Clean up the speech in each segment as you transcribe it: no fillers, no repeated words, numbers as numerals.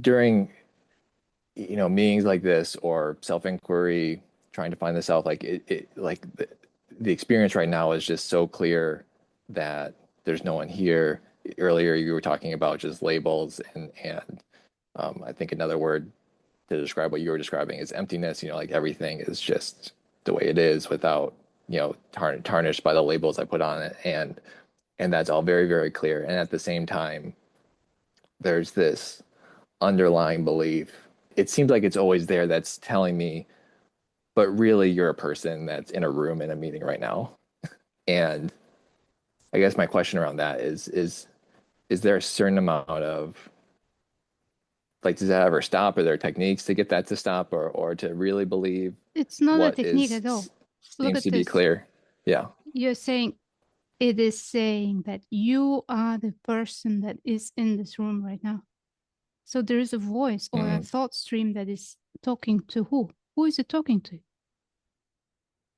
during, meetings like this or self-inquiry, trying to find the self, like like the experience right now is just so clear that there's no one here. Earlier, you were talking about just labels, and I think another word to describe what you were describing is emptiness. Like everything is just the way it is without, tarnished by the labels I put on it, and that's all very, very clear. And at the same time, there's this underlying belief. It seems like it's always there that's telling me, but really you're a person that's in a room in a meeting right now. And I guess my question around that is there a certain amount of, like, does that ever stop? Are there techniques to get that to stop, or to really believe It's not a what technique is at all. Look seems at to be this. clear? Yeah. You're saying it is saying that you are the person that is in this room right now. So there is a voice or a Mm, thought stream that is talking to who? Who is it talking to?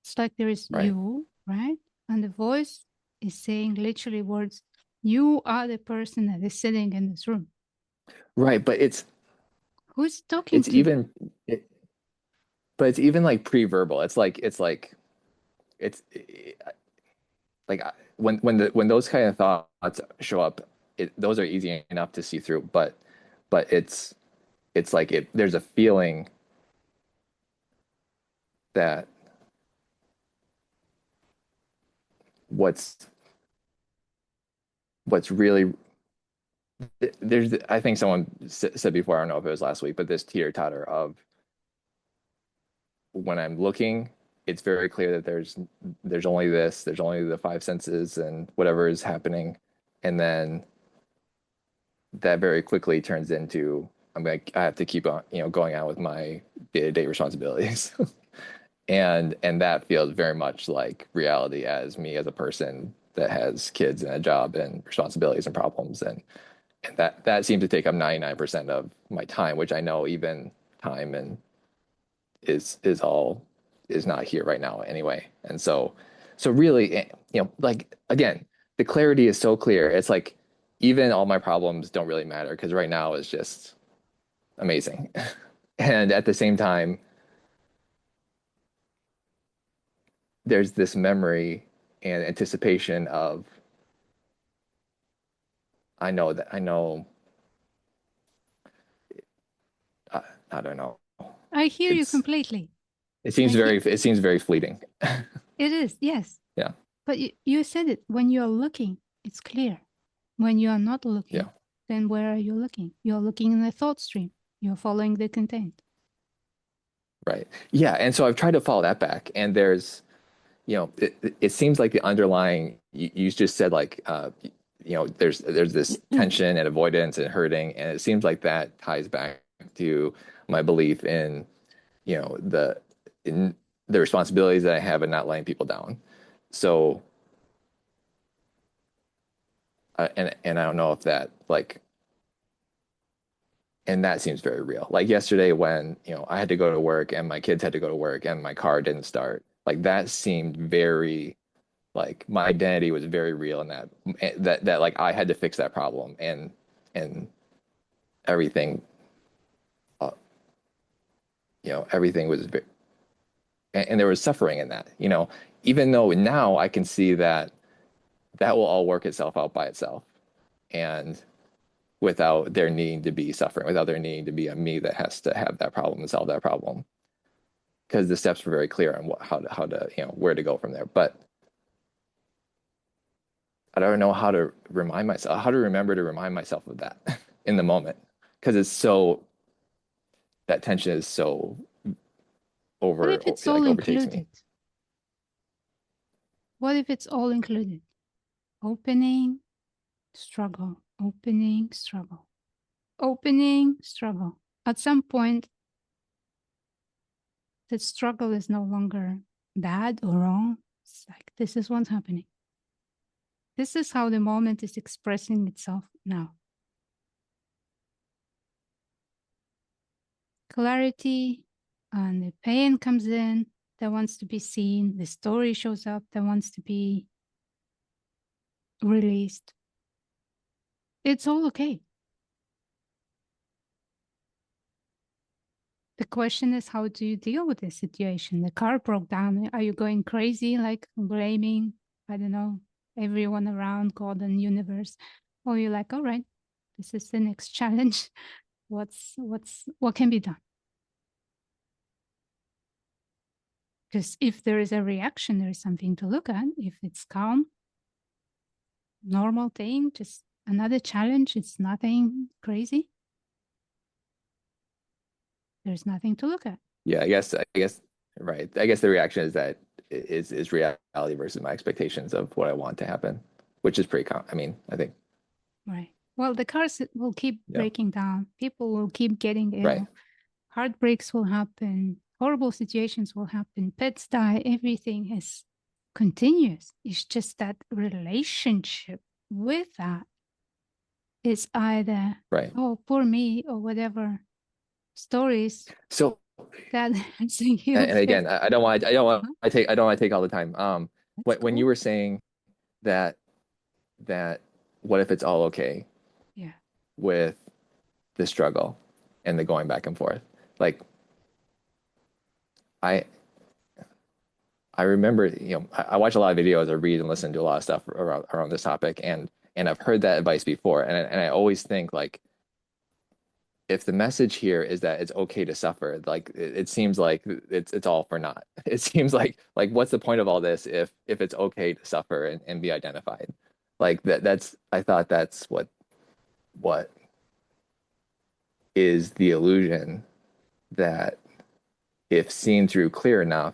It's like there is right. you, right? And the voice is saying literally words, you are the person that is sitting in this room. Right, but Who's talking it's to you? even it, but it's even like pre-verbal. It's like when those kind of thoughts show up, those are easy enough to see through, but it's like there's a feeling that what's what's really there's I think someone said before, I don't know if it was last week, but this teeter-totter of when I'm looking, it's very clear that there's only this, there's only the five senses and whatever is happening, and then that very quickly turns into I have to keep on, going on with my day-to-day responsibilities. And that feels very much like reality as me as a person that has kids and a job and responsibilities and problems, and that seems to take up 99% of my time, which I know even time and is all is not here right now anyway. And so really, like again, the clarity is so clear. It's like even all my problems don't really matter because right now is just amazing. And at the same time, there's this memory and anticipation of I know I, I don't know. I hear you It's completely. it I hear seems very fleeting. it is, yes. Yeah. But you said it. When you're looking, it's clear. When you are not Yeah. looking, then where are you looking? You're looking in the thought stream. You're following the content. Right. Yeah. And so I've tried to follow that back. And there's, it seems like the underlying, you just said like, there's this tension and avoidance and hurting. And it seems like that ties back to my belief in, in the responsibilities that I have and not letting people down. So, and I don't know if that like, and that seems very real. Like yesterday when, I had to go to work and my kids had to go to work and my car didn't start, like that seemed very like my identity was very real in that like I had to fix that problem and everything uh, everything was and there was suffering in that, even though now I can see that that will all work itself out by itself and without there needing to be suffering, without there needing to be a me that has to have that problem and solve that problem, because the steps were very clear on how to where to go from there. But I don't know how to remind myself, how to remember to remind myself of that in the moment, because it's so that tension is so What if it's all like overtakes me. included? What if it's all included? Opening, struggle, opening, struggle, opening, struggle. At some point, the struggle is no longer bad or wrong. It's like, this is what's happening. This is how the moment is expressing itself now. Clarity and the pain comes in that wants to be seen. The story shows up that wants to be released. It's all okay. The question is, how do you deal with this situation? The car broke down. Are you going crazy, like blaming, I don't know, everyone around, God and universe? Or you're like, all right, this is the next challenge. What can be done? Because if there is a reaction, there is something to look at. If it's calm, normal thing, just another challenge, it's nothing crazy. There's nothing to look at. Yeah, right. I guess the reaction is that is reality versus my expectations of what I want to happen, which is pretty common. I mean, I think, Right. Well, the cars will keep yeah, breaking down. People will keep getting right. ill. Heartbreaks will happen. Horrible situations will happen. Pets die. Everything is continuous. It's just that relationship with that is either, Right. oh, poor me, or whatever stories So, that you and feel. again, I don't want Uh-huh. I don't want to take all the time. That's When you cool. were saying that that what if it's all okay Yeah. with the struggle and the going back and forth? Like I I remember, I watch a lot of videos or read and listen to a lot of stuff around this topic, and I've heard that advice before, and I always think like if the message here is that it's okay to suffer, like it seems like it's all for naught. It seems like what's the point of all this if it's okay to suffer and be identified? Like that's I thought that's what is the illusion that if seen through clear enough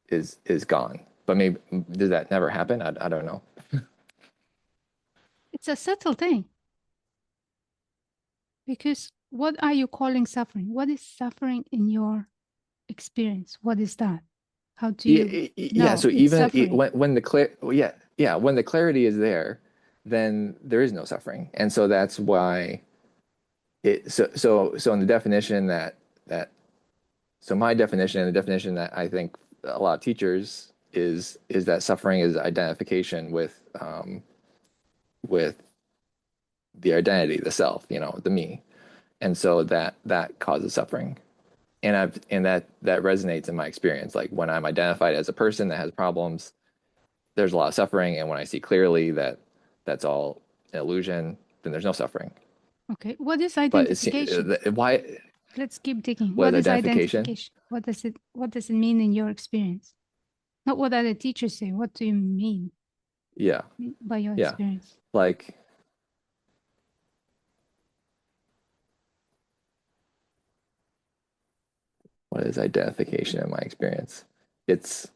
is gone. But maybe does that never happen? I don't know. It's a subtle thing because what are you calling suffering? What is suffering in your experience? What is that? How do you Yeah, know so it's even suffering? when the yeah, when the clarity is there, then there is no suffering. And so that's why so in the definition that so my definition and the definition that I think a lot of teachers is that suffering is identification with the identity, the self, the me. And so that causes suffering. And that resonates in my experience. Like when I'm identified as a person that has problems, there's a lot of suffering, and when I see clearly that that's all an illusion, then there's no suffering. Okay. What is But it's identification? why Let's keep digging. was What is identification? identification? What does it mean in your experience? Not what other teachers say. What do you mean Yeah, by your yeah. experience? Like what is identification in my experience? It's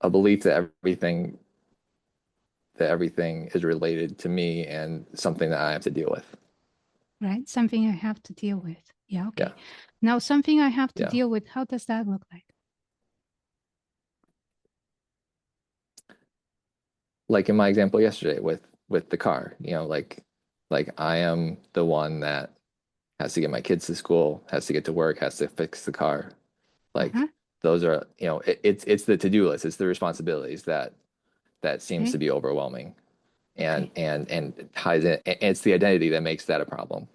a belief that everything is related to me and something that I have to deal with. Right? Something I have to deal with. Yeah, Yeah, okay. Now, something I have to yeah. deal with, how does that look like? Like in my example yesterday with the car, like I am the one that has to get my kids to school, has to get to work, has to fix the car. Like Uh-huh. those are, it's the to-do list, it's the responsibilities that seems to Okay. be overwhelming and Okay. and ties in. And it's the identity that makes that a problem.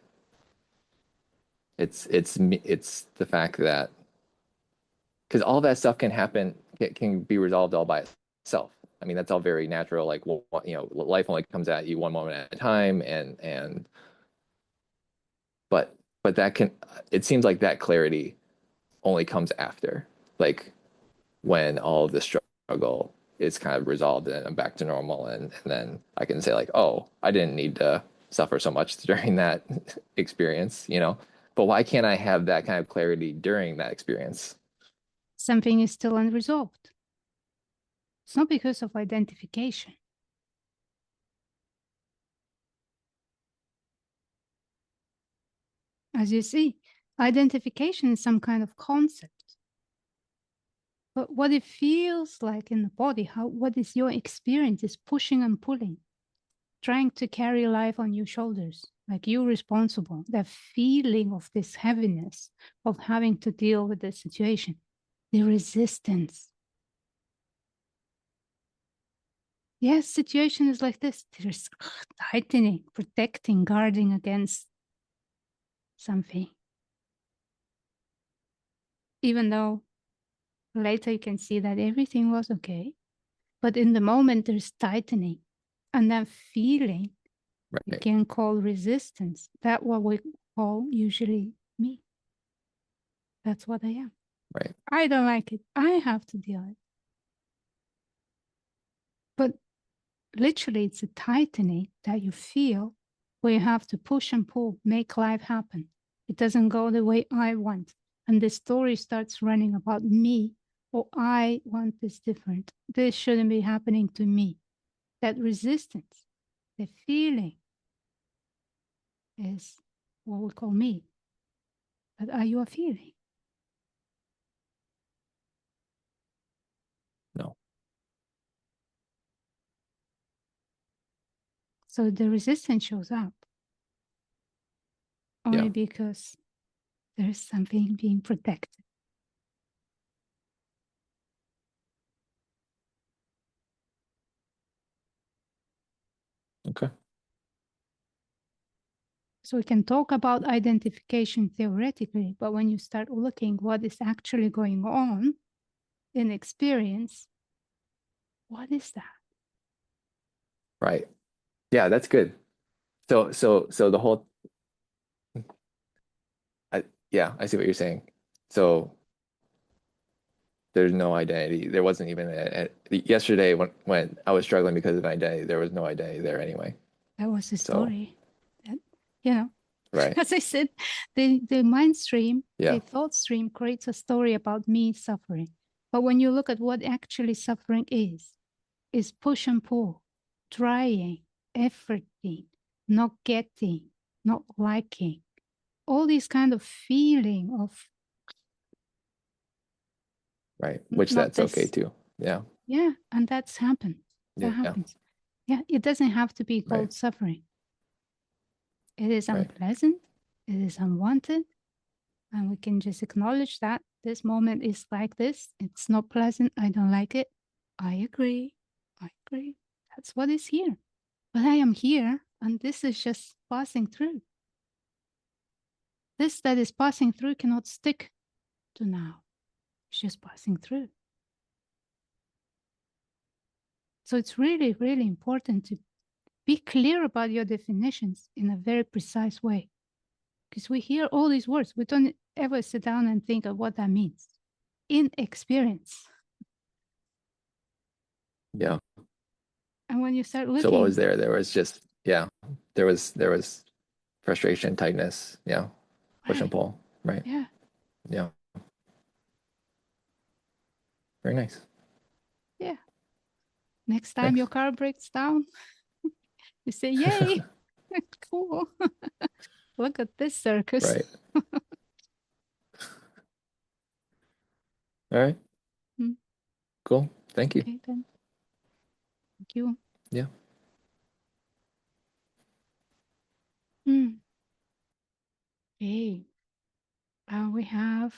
It's the fact that because all that stuff can happen can be resolved all by itself. I mean, that's all very natural. Like, well, life only comes at you one moment at a time, and but but that can it seems like that clarity only comes after, like when all of the struggle is kind of resolved and I'm back to normal, and then I can say like, oh, I didn't need to suffer so much during that experience. But why can't I have that kind of clarity during that experience? Something is still unresolved. It's not because of identification. As you see, identification is some kind of concept. But what it feels like in the body, what is your experience is pushing and pulling, trying to carry life on your shoulders, like you responsible, the feeling of this heaviness of having to deal with the situation, the resistance. Yes, situation is like this. There's tightening, protecting, guarding against something. Even though later you can see that everything was okay. But in the moment, there's tightening. And that feeling you Right. can call resistance. That's what we call usually me. That's what I am. Right. I don't like it. I have to deal with it. But literally, it's a tightening that you feel where you have to push and pull, make life happen. It doesn't go the way I want. And the story starts running about me. Oh, I want this different. This shouldn't be happening to me. That resistance, the feeling is what we call me. But are you a feeling? No. So the resistance shows up only Yeah. because there's something being protected. Okay. So we can talk about identification theoretically, but when you start looking what is actually going on in experience, what is that? Right. Yeah, that's good. So the whole yeah, I see what you're saying. So there's no identity. There wasn't even yesterday when I was struggling because of identity, there was no identity there anyway. That was the So, story. That, you know, right. as I said, the mind stream, the Yeah. thought stream creates a story about me suffering. But when you look at what actually suffering is push and pull, trying, efforting, not getting, not liking, all these kind of feeling of Right. Which not that's okay this. too. Yeah. Yeah, and that's happened. That Yeah. happens. Yeah, it doesn't have to be Right. called suffering. It is Right. unpleasant. It is unwanted. And we can just acknowledge that this moment is like this. It's not pleasant. I don't like it. I agree. I agree. That's what is here. But I am here, and this is just passing through. This that is passing through cannot stick to now. It's just passing through. So it's really, really important to be clear about your definitions in a very precise way. Because we hear all these words, we don't ever sit down and think of what that means in experience. Yeah. And when you start So what was looking, there? There was just yeah. There was frustration, tightness, yeah, push and right, pull. Right. yeah, Yeah. Very nice. yeah. Next time Thanks. your car breaks down, you say, yay, cool. Look at this circus. Right. All right. Mm, Cool. Thank you. okay, then. Thank you. Yeah. Mm, okay. We have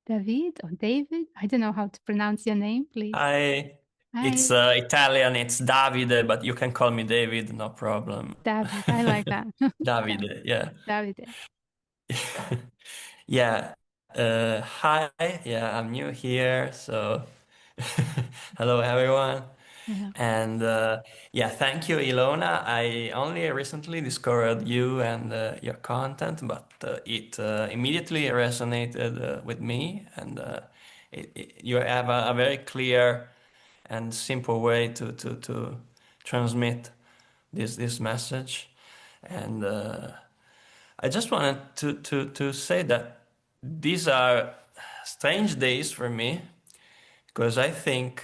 David or David. I don't know how to pronounce your name, please. Hi, it's Hi, Italian, it's Davide, but you can call me David, no problem. David. I like that. Davide, yeah. David. Yeah. Hi, yeah, I'm new here, so hello everyone. Yeah. And yeah, thank you, Ilona. I only recently discovered you and your content, but it immediately resonated with me, and you have a very clear and simple way to transmit this message. And I just wanted to say that these are strange days for me because I think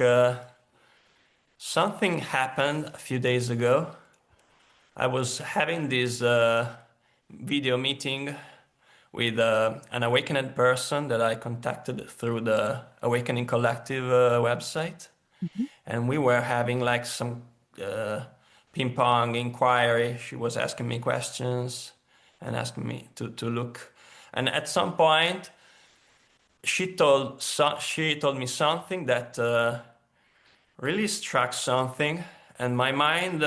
something happened a few days ago. I was having this video meeting with an awakened person that I contacted through the Awakening Collective website. Mhm. And we were having like some ping pong inquiry. She was asking me questions and asking me to look. And at some point, she told me something that really struck something, and my mind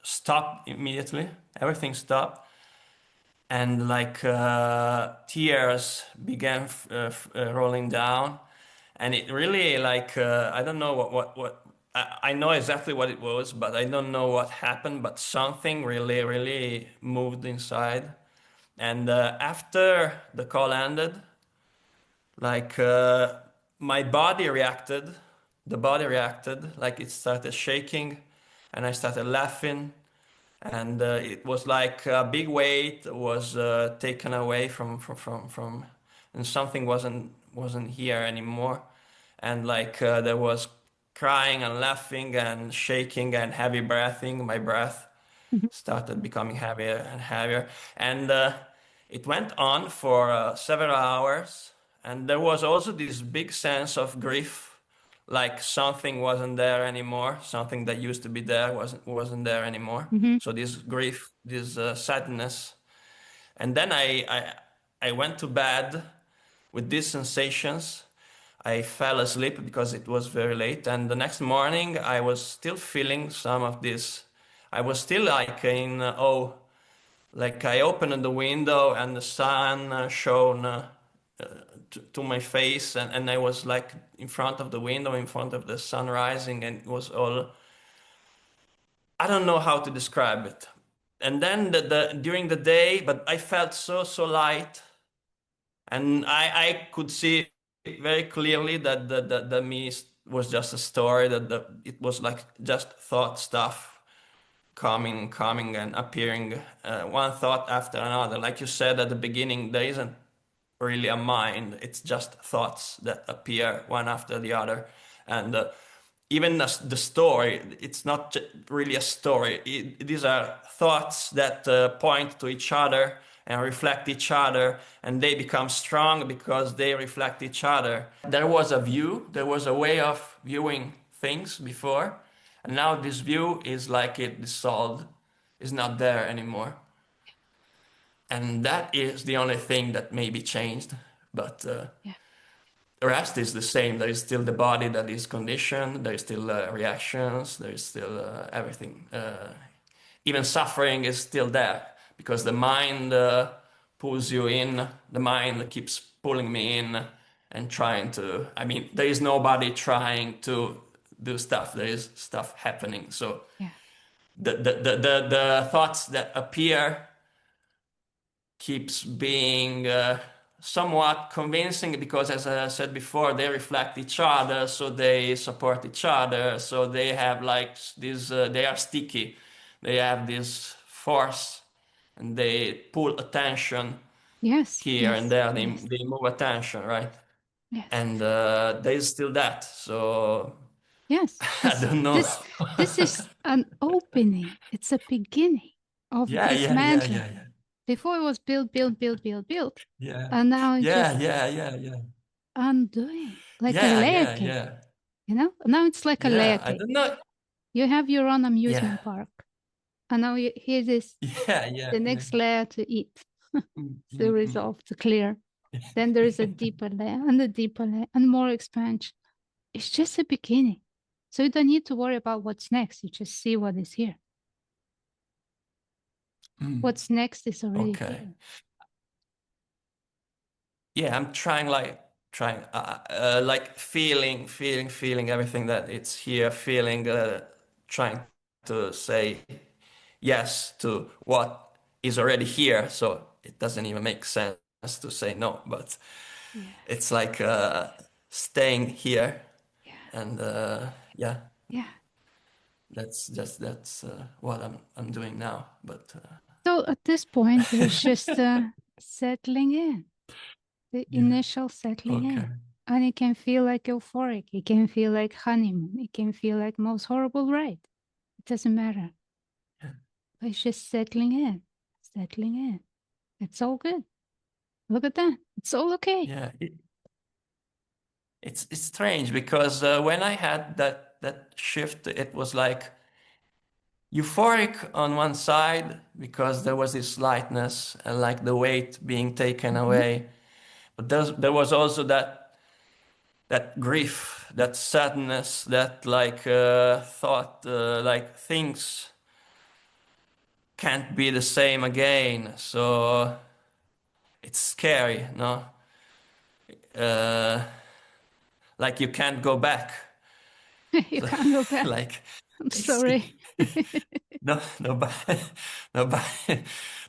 stopped immediately. Everything stopped, and like tears began rolling down, and it really like I don't know what I know exactly what it was, but I don't know what happened, but something really moved inside. And after the call ended, like my body reacted, the body reacted, like it started shaking, and I started laughing, and it was like a big weight was taken away from, and something wasn't here anymore, and like there was crying and laughing and shaking and heavy breathing. My breath Mhm. started becoming heavier and heavier, and it went on for several hours, and there was also this big sense of grief, like something wasn't there anymore, something that used to be there wasn't there anymore. Mhm. So this grief, this sadness, and then I went to bed with these sensations. I fell asleep because it was very late, and the next morning I was still feeling some of this. I was still like in oh, like I opened the window and the sun shone to my face, and I was like in front of the window, in front of the sun rising, and it was all, I don't know how to describe it. And then during the day, but I felt so light, and I could see very clearly that the me was just a story, that it was like just thought stuff coming and appearing, one thought after another. Like you said at the beginning, there isn't really a mind. It's just thoughts that appear one after the other. And even the story, it's not really a story. These are thoughts that point to each other and reflect each other, and they become strong because they reflect each other. There was a view, there was a way of viewing things before, and now this view is like it dissolved, is not there anymore. And that is the only thing that may be changed. But Yeah. the rest is the same. There is still the body that is conditioned. There is still reactions. There is still everything. Even suffering is still there because the mind pulls you in. The mind keeps pulling me in and trying to. I mean, there is nobody trying to do stuff. There is stuff happening. So Yeah. the thoughts that appear keeps being somewhat convincing because, as I said before, they reflect each other, so they support each other, so they have like this, they are sticky, they have this force, and they pull attention Yes. here and Yes. there, Yes. they move attention, right? Yes. And there is still that, so Yes. I don't know. This is an opening. It's a beginning of Yeah, yeah, yeah, yeah, dismantling. yeah. Before it was build, build, build, build, build. Yeah, And now it's yeah, just yeah, yeah, yeah, undoing like a yeah, layer yeah, cake, yeah, you know? Now it's like a layer yeah. I cake. don't know. You have your own Yeah, amusement park. And now here is yeah, yeah, the yeah. next layer to eat, Mm, to mm, mm. resolve, to clear. Then there is a deeper layer and a deeper layer and more expansion. It's just a beginning. So you don't need to worry about what's next. You just see what is here. Mm. What's next is already Okay. here. Yeah, I'm trying like feeling everything that it's here, feeling trying to say yes to what is already here. So it doesn't even make sense to say no, but Yes. it's like staying here, Yeah. and yeah, Yeah. that's what I'm doing now. But So at this point, there's just settling in, the yeah, initial settling okay. in. And it can feel like euphoric. It can feel like honeymoon. It can feel like most horrible ride. It doesn't matter. Yeah. But it's just settling in, settling in. It's all good. Look at that. It's all okay. Yeah, it's strange because when I had that shift, it was like euphoric on one side because there was this lightness and like the weight being taken Mhm. away, but there was also that grief, that sadness, that like thought, like things can't be the same again. So it's scary, no? Uh, like you can't go back. You can't go back. Like I'm it's sorry. no nobody nobody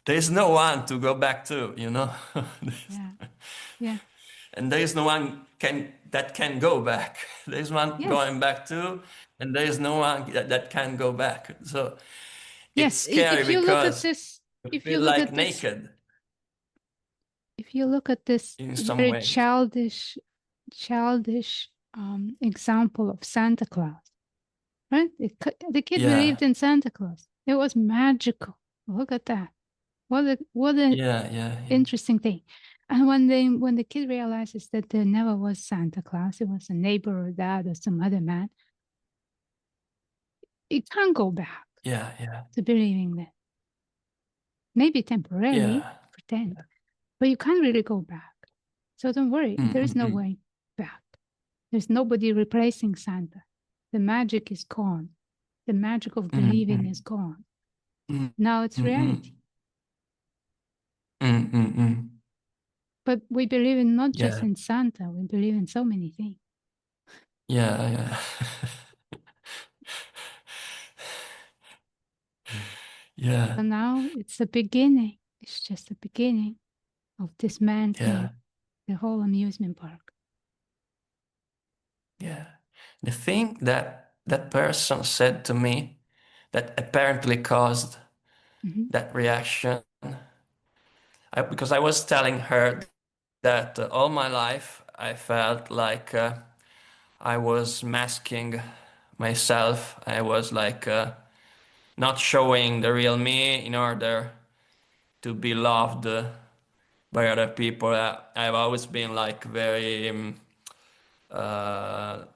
there's no one to go back to, you know. Yeah. Yeah. And there is no one that can go back. There's one Yes. going back to, and there is no one that can go back. So it's Yes. scary If you look at because this, you if you feel look like at this, naked if you look at this in some very ways. childish example of Santa Claus, right? The kid Yeah, believed in Santa Claus. It was magical. Look at that. What a yeah, yeah, yeah, interesting thing. And when the kid realizes that there never was Santa Claus, it was a neighbor or dad or some other man, it can't go back yeah, yeah, to believing that. Maybe temporarily, yeah. pretend, but you can't really go back. So don't worry, Mm, there is mm, no mm, way back. There's nobody replacing Santa. The magic is gone. The magic of mm, believing is mm, gone. mm, Now it's mm, reality. mm, mm, mm. But we believe in not just Yeah, in Santa, we believe in so many things. yeah, yeah. Yeah, So now it's the beginning. It's just the beginning of yeah, dismantling the whole amusement park. yeah. The thing that that person said to me that apparently caused Mhm. that reaction, because I was telling her that all my life I felt like I was masking myself. I was like not showing the real me in order to be loved by other people. I've always been like very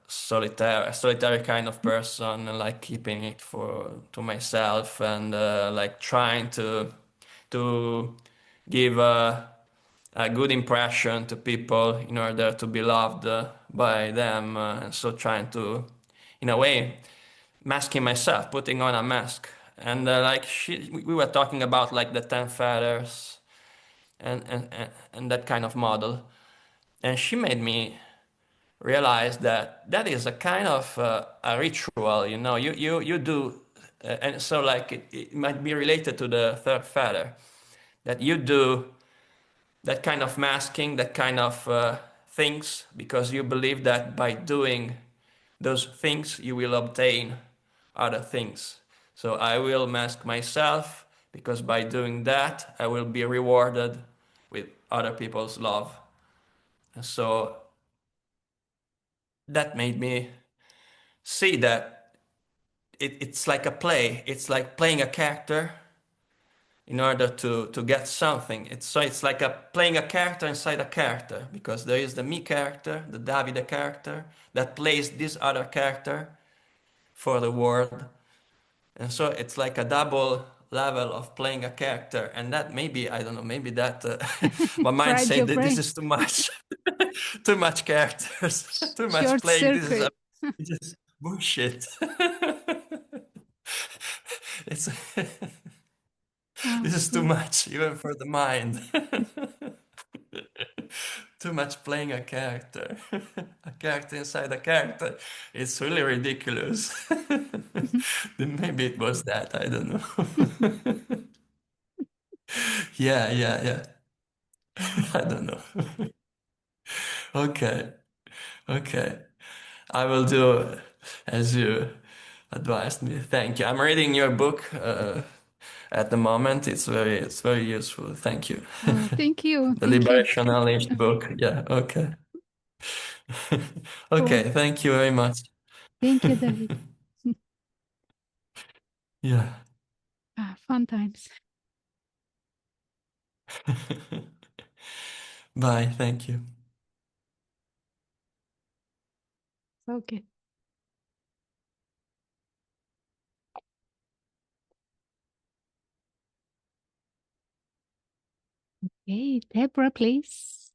solitary kind of person, and like keeping it for to myself, and like trying to give a good impression to people in order to be loved by them. And so trying to, in a way, masking myself, putting on a mask. And like we were talking about like the 10 feathers and that kind of model. And she made me realize that that is a kind of a ritual, you know, you do, and so like it might be related to the third feather, that you do that kind of masking, that kind of things, because you believe that by doing those things you will obtain other things. So I will mask myself because by doing that I will be rewarded with other people's love. And so that made me see that it's like a play. It's like playing a character in order to get something. It's like playing a character inside a character, because there is the me character, the Davide character, that plays this other character for the world. And so it's like a double level of playing a character. And that maybe, I don't know, maybe that my mind Fried said your that this brain. is too much, too much characters, too much Short playing. This is circuit. just bullshit. It's Ah, this is too yeah. much, even for the mind. Too much playing a character. A character inside a character. It's really ridiculous. Then maybe it was that, I don't know. Yeah, yeah, yeah. I don't know. Okay, okay. I will do as you advised me. Thank you. I'm reading your book at the moment. It's very useful. Thank you. Oh, thank you. The Thank you. Liberation Unleashed book. Yeah, okay. Cool. Okay, thank you very much. Thank you, David. Yeah. Fun times. Bye, thank you. Okay. Hey, Deborah, please.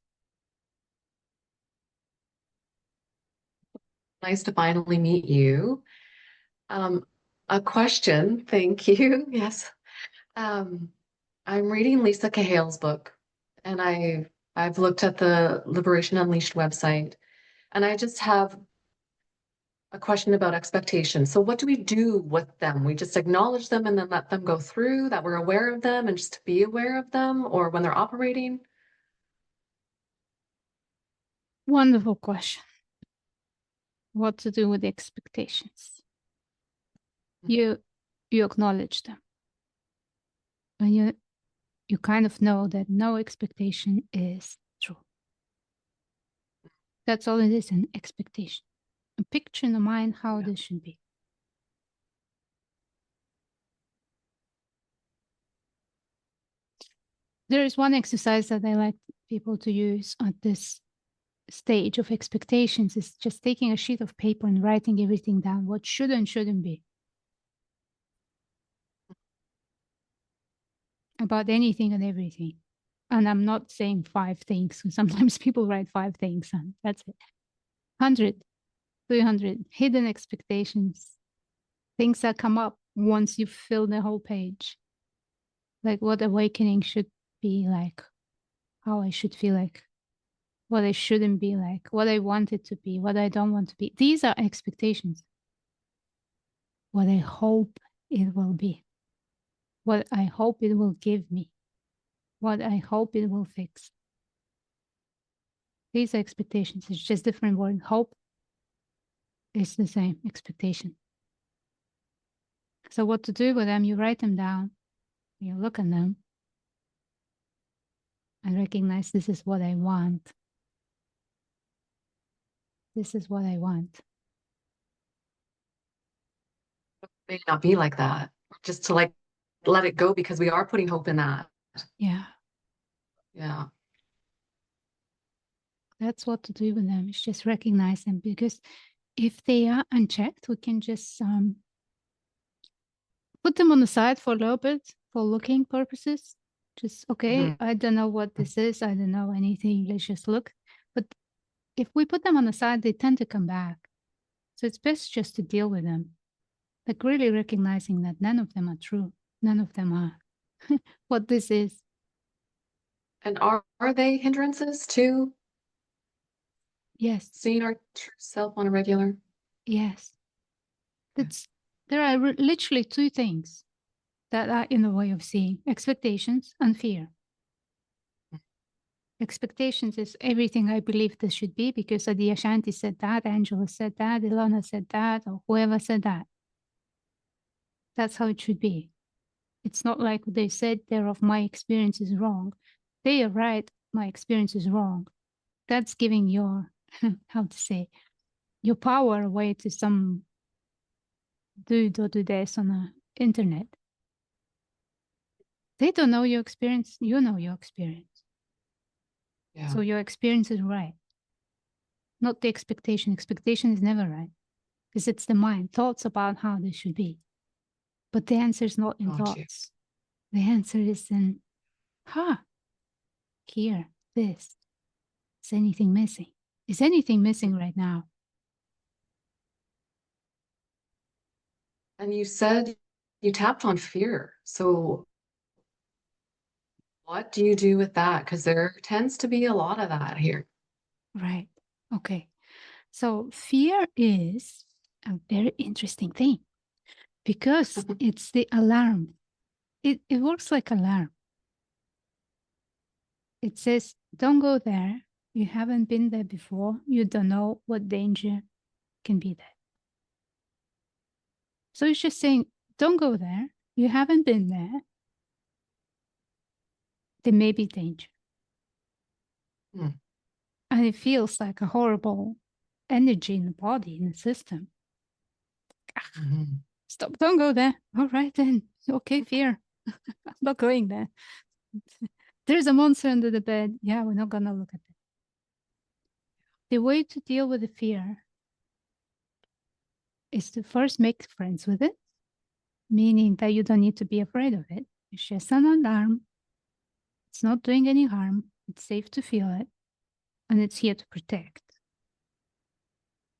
Nice to finally meet you. A question, thank you. Yes. I'm reading Lisa Cahale's book, and I've looked at the Liberation Unleashed website, and I just have a question about expectations. So what do we do with them? We just acknowledge them and then let them go through, that we're aware of them and just to be aware of them, or when they're operating? Wonderful question. What to do with the expectations? You acknowledge them. And you kind of know that no expectation is true. That's all it is, an expectation. A picture in the mind how this should be. There is one exercise that I like people to use at this stage of expectations is just taking a sheet of paper and writing everything down, what should and shouldn't be. About anything and everything. And I'm not saying 5 things. Sometimes people write 5 things and that's it. 100, 300 hidden expectations. Things that come up once you fill the whole page. Like what awakening should be like, how I should feel like, what I shouldn't be like, what I want it to be, what I don't want to be. These are expectations. What I hope it will be. What I hope it will give me. What I hope it will fix. These are expectations. It's just different word. Hope is the same expectation. So what to do with them? You write them down. You look at them and recognize this is what I want. This is what I want. May not be like that. Just to like let it go because we are putting hope in that. Yeah. Yeah. That's what to do with them. It's just recognize them, because if they are unchecked, we can just put them on the side for a little bit for looking purposes. Just, okay, I don't know what this is. I don't know anything. Let's just look. But if we put them on the side, they tend to come back. So it's best just to deal with them. Like really recognizing that none of them are true. None of them are what this is. And are they hindrances to Yes. seeing our true self on a regular? Yes. There are literally 2 things that are in the way of seeing: expectations and fear. Expectations is everything I believe this should be because Adi Ashanti said that, Angela said that, Ilona said that, or whoever said that. That's how it should be. It's not like they said thereof my experience is wrong. They are right, my experience is wrong. That's giving your, how to say, your power away to some dude or dudess on the internet. They don't know your experience. You know your experience. Yeah. So your experience is right. Not the expectation. Expectation is never right. Because it's the mind, thoughts about how they should be. But the answer is not in thoughts. The answer is in, here, this. Is anything missing? Is anything missing right now? And you said you tapped on fear. So what do you do with that? Because there tends to be a lot of that here. Right. Okay. So fear is a very interesting thing because it's the alarm. It works like alarm. It says, don't go there. You haven't been there before. You don't know what danger can be there. So it's just saying, don't go there. You haven't been there. There may be danger. And it feels like a horrible energy in the body, in the system. Stop, don't go there. All right then. Okay, fear. I'm not going there. There's a monster under the bed. Yeah, we're not gonna look at it. The way to deal with the fear is to first make friends with it, meaning that you don't need to be afraid of it. It's just an alarm. It's not doing any harm. It's safe to feel it. And it's here to protect.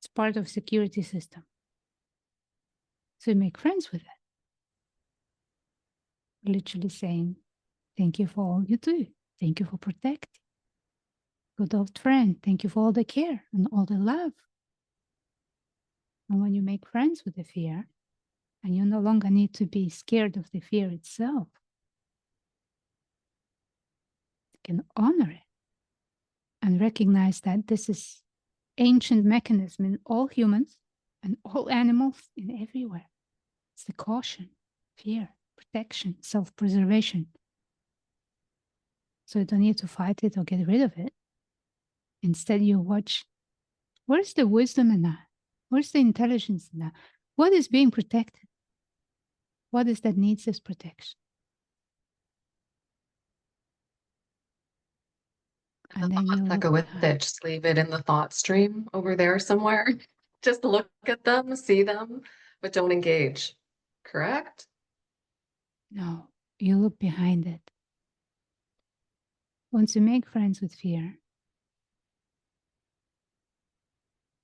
It's part of security system. So you make friends with it. literally saying, thank you for all you do. Thank you for protecting. Good old friend, thank you for all the care and all the love. And when you make friends with the fear, and you no longer need to be scared of the fear itself, you can honor it and recognize that this is ancient mechanism in all humans and all animals in everywhere. It's the caution, fear, protection, self-preservation. So you don't need to fight it or get rid of it. Instead, you watch, where's the wisdom in that? Where's the intelligence in that? What is being protected? What is that needs this protection? And the thoughts that go with it, just leave it in the thought stream over there somewhere. Just look at them, see them, but don't engage. Correct? No, you look behind it. Once you make friends with fear,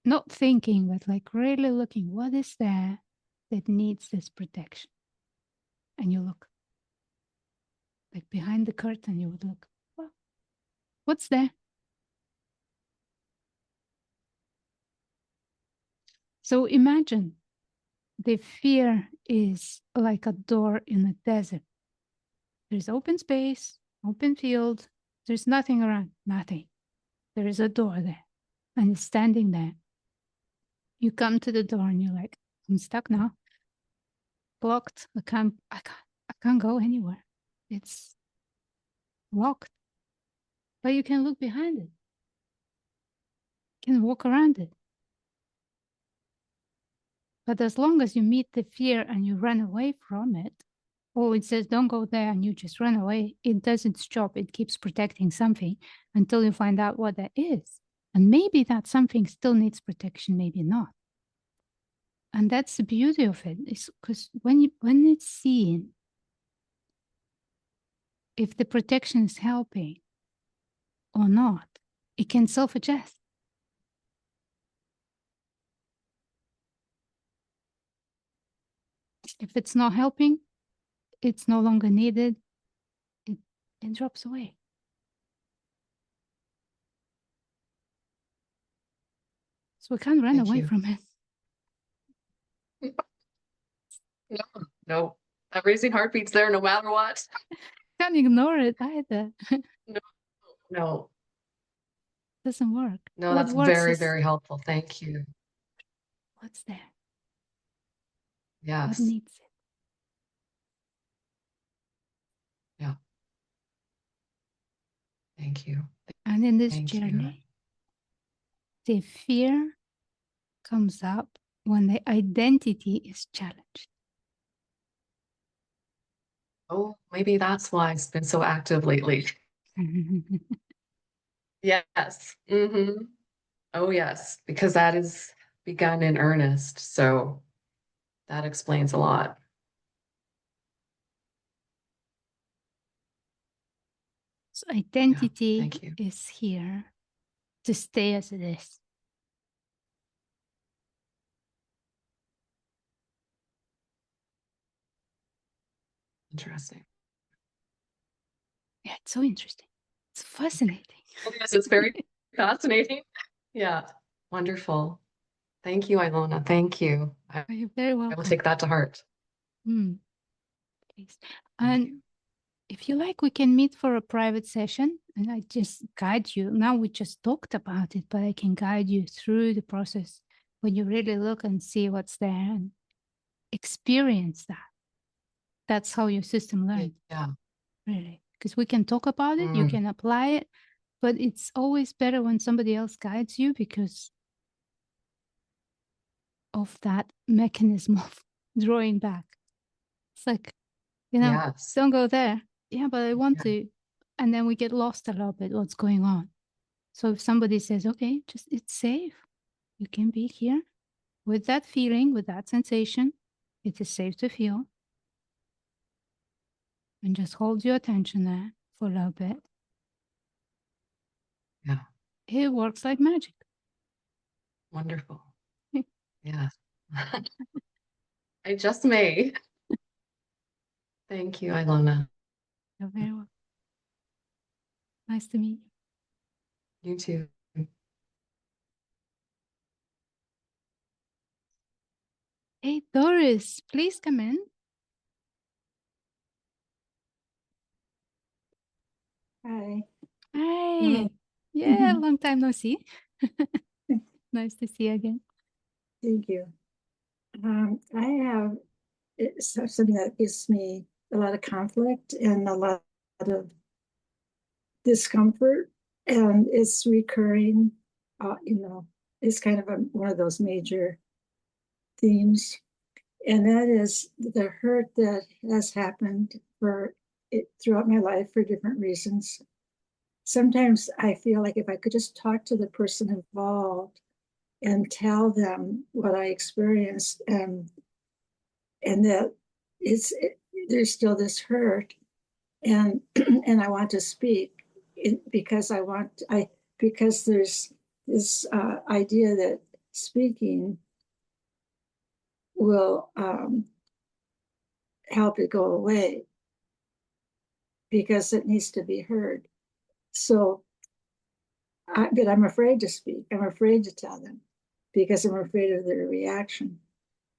not thinking, but like really looking, what is there that needs this protection? And you look. Like behind the curtain, you would look, well, what's there? So imagine the fear is like a door in a desert. There's open space, open field. There's nothing around, nothing. There is a door there and it's standing there. You come to the door and you're like, I'm stuck now. Blocked. I can't go anywhere. It's locked. But you can look behind it. You can walk around it. But as long as you meet the fear and you run away from it, or it says don't go there and you just run away, it doesn't stop. It keeps protecting something until you find out what that is. And maybe that something still needs protection, maybe not. And that's the beauty of it, is because when it's seen, if the protection is helping or not, it can self-adjust. If it's not helping, it's no longer needed, it drops away. So we can't run Thank away you. from it. No. That raising heartbeat's there no matter what. Can't ignore it either. No. Doesn't work. No, What that's works very, is very helpful. Thank you. what's there? What Yes. needs it? Yeah. Thank you. And in this Thank you. journey, the fear comes up when the identity is challenged. Oh, maybe that's why it's been so active lately. Yes. Mm-hmm. Oh, yes, because that is begun in earnest. So that explains a lot. So identity thank you. is here to stay as it is. Interesting. Yeah, it's so interesting. It's fascinating. Yes, it's very fascinating. Yeah, wonderful. Thank you, Ilona. Thank you. You're very I will welcome. take that to heart. Please. And if you like, we can meet for a private session and I just guide you. Now we just talked about it, but I can guide you through the process when you really look and see what's there and experience that. That's how your system learns. Yeah. Really. Because we can talk about it, you can apply it, but it's always better when somebody else guides you because of that mechanism of drawing back. It's like, Yes. don't go there. Yeah, but I want Yeah. to. And then we get lost a little bit what's going on. So if somebody says, okay, just it's safe. You can be here with that feeling, with that sensation. It is safe to feel. And just hold your attention there for a little bit. Yeah. It works like magic. Wonderful. Yeah. I just may. Thank you, Ilona. You're very welcome. Nice to meet you. You too. Hey, Doris, please come in. Hi. Hey, yeah, long time no see. Nice to see you again. Thank you. I have something that gives me a lot of conflict and a lot of discomfort, and it's recurring. It's kind of one of those major themes, and that is the hurt that has happened throughout my life for different reasons. Sometimes I feel like if I could just talk to the person involved and tell them what I experienced, and that there's still this hurt, and and I want to speak because because there's this idea that speaking will help it go away because it needs to be heard. So, but I'm afraid to speak. I'm afraid to tell them because I'm afraid of their reaction.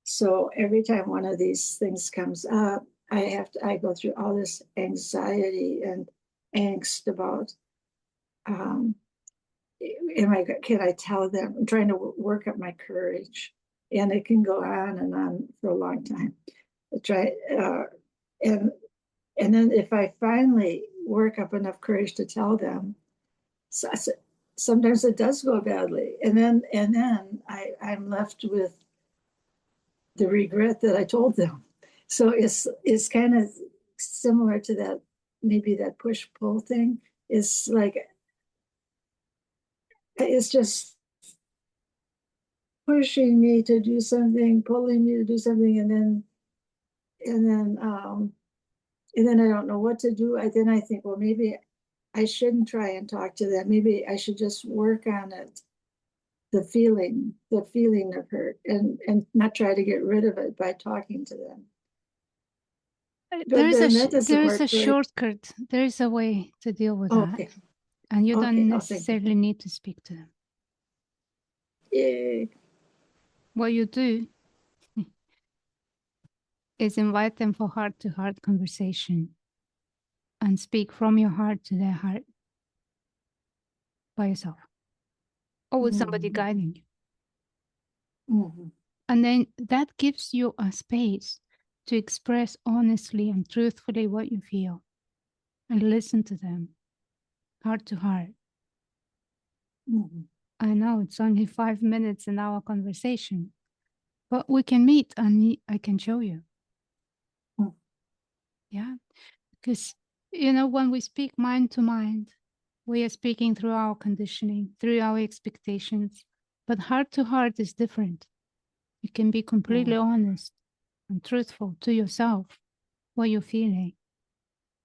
So every time one of these things comes up, I go through all this anxiety and angst about, can I tell them? I'm trying to work up my courage, and it can go on and on for a long time. And then if I finally work up enough courage to tell them, sometimes it does go badly, and then I'm left with the regret that I told them. So it's kind of similar to that, maybe that push-pull thing. It's like, it's just pushing me to do something, pulling me to do something, and then I don't know what to do. Then I think, well, maybe I shouldn't try and talk to them. Maybe I should just work on it, the feeling of hurt, and not try to get rid of it by talking to them. There is That a shortcut. There is a way to deal with Okay. that. And you Okay, don't I'll think. necessarily need to speak to them. Yay. What you do is invite them for heart-to-heart conversation and speak from your heart to their heart by yourself or with somebody guiding you. Mhm. And then that gives you a space to express honestly and truthfully what you feel and listen to them heart to heart. Mhm. I know it's only 5 minutes in our conversation, but we can meet and I can show you. Mm. Yeah, because, when we speak mind to mind, we are speaking through our conditioning, through our expectations, but heart to heart is different. You can be completely honest and truthful to yourself, what you're feeling,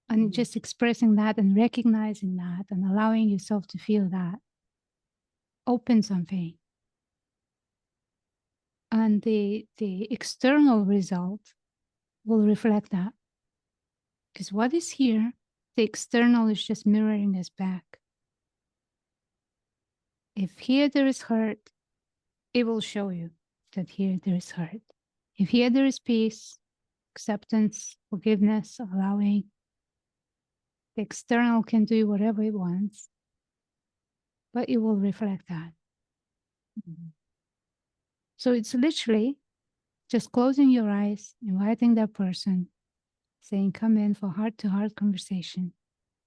and just expressing that and recognizing that and allowing yourself to feel that opens something. And the external result will reflect that. Because what is here, the external is just mirroring us back. If here there is hurt, it will show you that here there is hurt. If here there is peace, acceptance, forgiveness, allowing, the external can do whatever it wants, but it will reflect that. So it's literally just closing your eyes, inviting that person, saying, come in for heart-to-heart conversation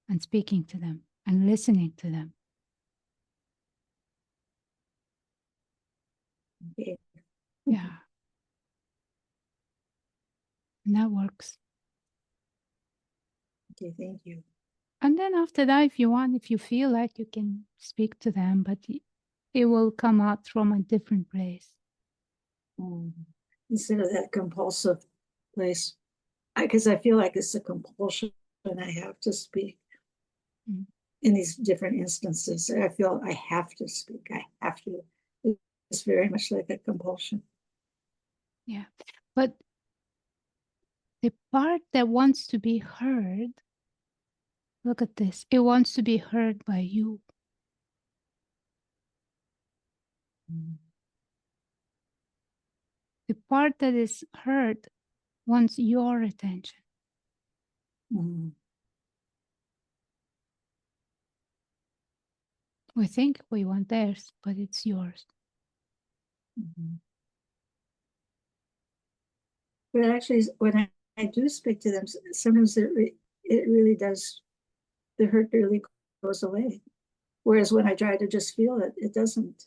and speaking to them and listening to them. Okay. Yeah. And that works. Okay, thank you. And then after that, if you want, if you feel like you can speak to them, but it will come out from a different place. Instead of that compulsive place, because I feel like it's a compulsion and I have to speak in these different instances. I feel I have to speak. I have to. It's very much like a compulsion. Yeah. But The part that wants to be heard, look at this, it wants to be heard by you. The part that is heard wants your attention. Mm-hmm. We think we want theirs, but it's yours. Mm-hmm. But actually, when I do speak to them, sometimes it really does, the hurt really goes away. Whereas when I try to just feel it, it doesn't.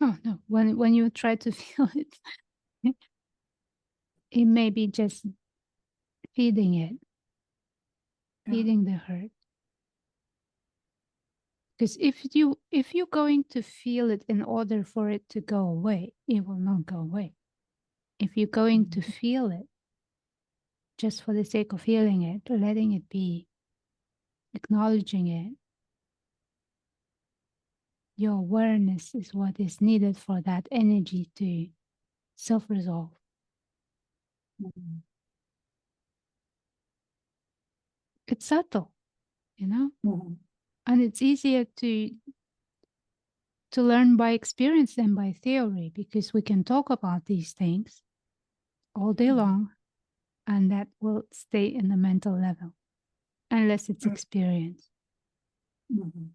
Oh no, when you try to feel it, it may be just feeding it, feeding the hurt. Because if you're going to feel it in order for it to go away, it will not go away. If you're going to feel it just for the sake of feeling it, letting it be, acknowledging it, your awareness is what is needed for that energy to self-resolve. Mm-hmm. It's subtle, you know, Mm-hmm. and it's easier to learn by experience than by theory, because we can talk about these things all day long and that will stay in the mental level unless it's experience. Mm-hmm.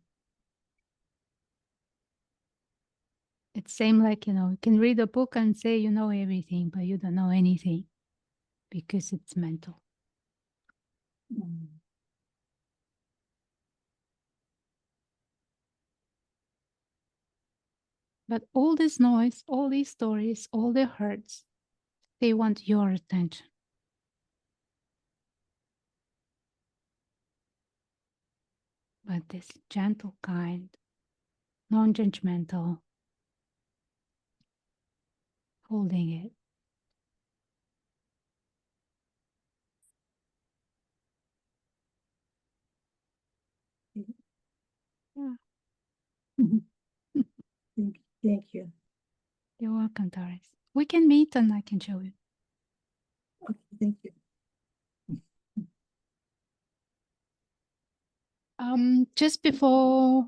It's same like, you know, you can read a book and say you know everything, but you don't know anything because it's mental. Mm-hmm. But all this noise, all these stories, all the hurts, they want your attention. But this gentle kind, non-judgmental, holding it. Yeah. Mm-hmm. Thank you. You're welcome, Doris. We can meet and I can show you. Okay, thank you. Just before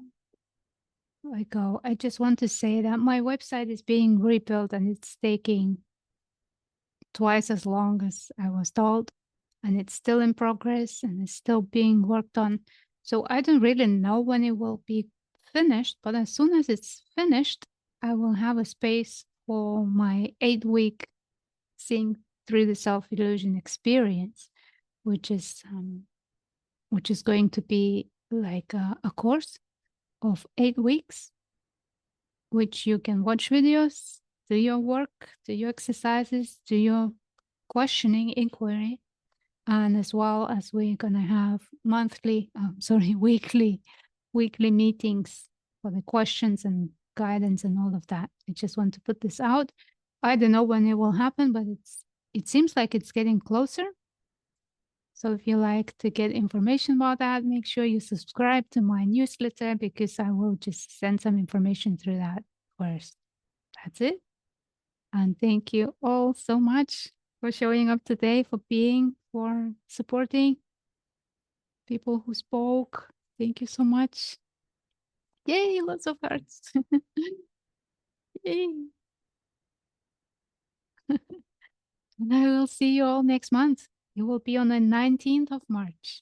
I go, I just want to say that my website is being rebuilt and it's taking twice as long as I was told, and it's still in progress and it's still being worked on. So I don't really know when it will be finished, but as soon as it's finished, I will have a space for my 8-week seeing through the self-illusion experience, which is going to be like a course of 8 weeks, which you can watch videos, do your work, do your exercises, do your questioning inquiry, and as well as we're gonna have weekly meetings for the questions and guidance and all of that. I just want to put this out. I don't know when it will happen, but it seems like it's getting closer. So if you like to get information about that, make sure you subscribe to my newsletter because I will just send some information through that first. That's it. And thank you all so much for showing up today, for supporting people who spoke. Thank you so much. Yay, lots of hearts. Yay. And I will see you all next month. It will be on the 19th of March.